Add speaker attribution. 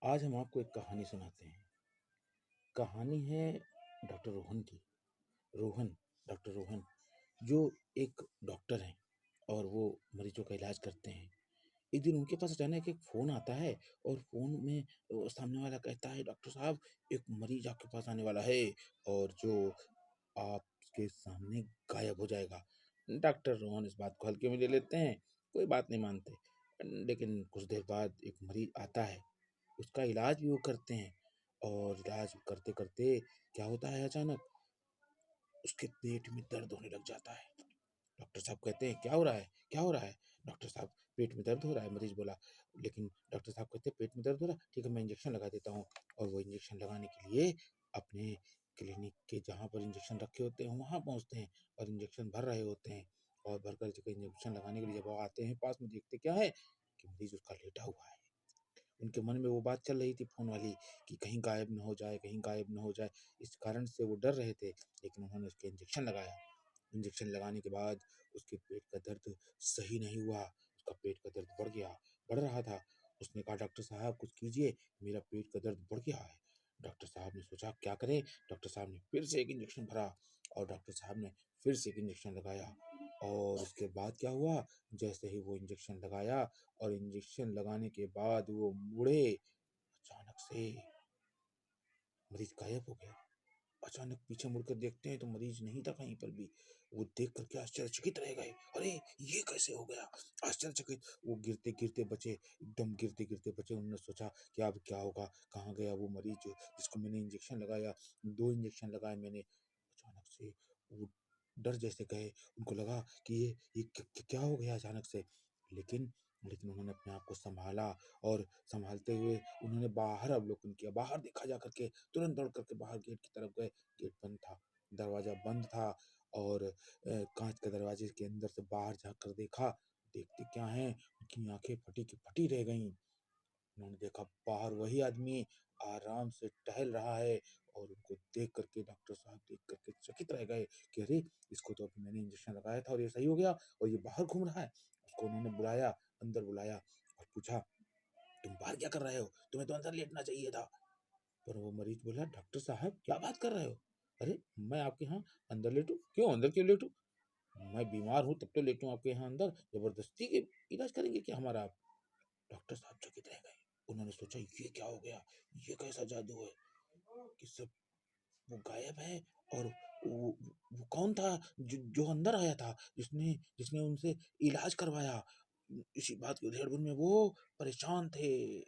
Speaker 1: आज हम आपको एक कहानी सुनाते हैं। कहानी है डॉक्टर रोहन की। रोहन, डॉक्टर रोहन, जो एक डॉक्टर हैं और वो मरीजों का इलाज करते हैं। एक दिन उनके पास अचानक एक फ़ोन आता है और फ़ोन में सामने वाला कहता है, "डॉक्टर साहब, एक मरीज़ आपके पास आने वाला है और जो आपके सामने गायब हो जाएगा।" डॉक्टर रोहन इस बात को हल्के में ले लेते हैं, कोई बात नहीं मानते। लेकिन कुछ देर बाद एक मरीज़ आता है, उसका इलाज भी वो करते हैं और इलाज करते-करते क्या होता है, अचानक उसके पेट में दर्द होने लग जाता है। डॉक्टर साहब कहते हैं, "क्या हो रहा है? क्या हो रहा है?" डॉक्टर साहब, "पेट में दर्द हो रहा है," मरीज़ बोला। लेकिन डॉक्टर साहब कहते हैं, "पेट में दर्द हो रहा है? ठीक है, मैं इंजेक्शन लगा देता हूँ।" और वो इंजेक्शन लगाने के लिए अपने क्लिनिक के जहाँ पर इंजेक्शन रखे होते हैं, वहाँ पहुँचते हैं और इंजेक्शन भर रहे होते हैं। और भरकर जब इंजेक्शन लगाने के लिए जब वो आते हैं पास में, देखते क्या है कि मरीज़ उसका लेटा हुआ है। उनके मन में वो बात चल रही थी फ़ोन वाली कि कहीं गायब ना हो जाए, कहीं गायब ना हो जाए। इस कारण से वो डर रहे थे, लेकिन उन्होंने उसके इंजेक्शन लगाया। इंजेक्शन लगाने के बाद उसके पेट का दर्द सही नहीं हुआ, उसका पेट का दर्द बढ़ गया, बढ़ रहा था। उसने कहा, "डॉक्टर साहब कुछ कीजिए, मेरा पेट का दर्द बढ़ गया है।" डॉक्टर साहब ने सोचा क्या करें? डॉक्टर साहब ने फिर से एक इंजेक्शन भरा और डॉक्टर साहब ने फिर से एक इंजेक्शन लगाया। और उसके बाद क्या हुआ, जैसे ही वो इंजेक्शन लगाया और इंजेक्शन लगाने के बाद वो मुड़े, अचानक से मरीज़ गायब हो गया। अचानक पीछे मुड़कर देखते हैं तो मरीज़ नहीं था कहीं पर भी। वो देख कर के आश्चर्यचकित रह गए। अरे! ये कैसे हो गया? आश्चर्यचकित वो गिरते-गिरते बचे, एकदम गिरते-गिरते बचे। उन्होंने सोचा कि अब क्या होगा? कहाँ गया वो मरीज़ जिसको मैंने इंजेक्शन लगाया? 2 इंजेक्शन लगाए मैंने। अचानक से वो डर जैसे गए। उनको लगा कि ये क्या हो गया अचानक से? लेकिन लेकिन उन्होंने अपने आप को सँभाला और सँभालते हुए उन्होंने बाहर अवलोकन किया। बाहर देखा जा कर के तुरंत दौड़ कर के बाहर गेट की तरफ गए। गेट बंद था, दरवाज़ा बंद था और काँच के दरवाज़े के अंदर से बाहर झाँक कर देखा, देखते क्या हैं, उनकी आँखें फटी की फटी रह गईं। उन्होंने देखा बाहर वही आदमी आराम से टहल रहा है और उनको देख कर के डॉक्टर साहब देख कर के चकित रह गए कि अरे! इसको तो अभी मैंने इंजेक्शन लगाया था और ये सही हो गया और ये बाहर घूम रहा है। उसको उन्होंने बुलाया, अंदर बुलाया और पूछा, "तुम बाहर क्या कर रहे हो? तुम्हें तो अंदर लेटना चाहिए था।" पर वो मरीज़ बोला, "डॉक्टर साहब क्या बात कर रहे हो? अरे! मैं आपके यहाँ अंदर लेटूँ? क्यों अंदर क्यों लेटूँ? मैं बीमार हूँ तब तो लेटूँ आपके यहाँ अंदर, ज़बरदस्ती के इलाज करेंगे क्या हमारा आप?" डॉक्टर साहब चकित रह गए। उन्होंने सोचा ये क्या हो गया? ये कैसा जादू है कि सब वो गायब है और वो कौन था जो अंदर आया था जिसने जिसने उनसे इलाज करवाया? इसी बात की उधेड़-बुन में वो परेशान थे।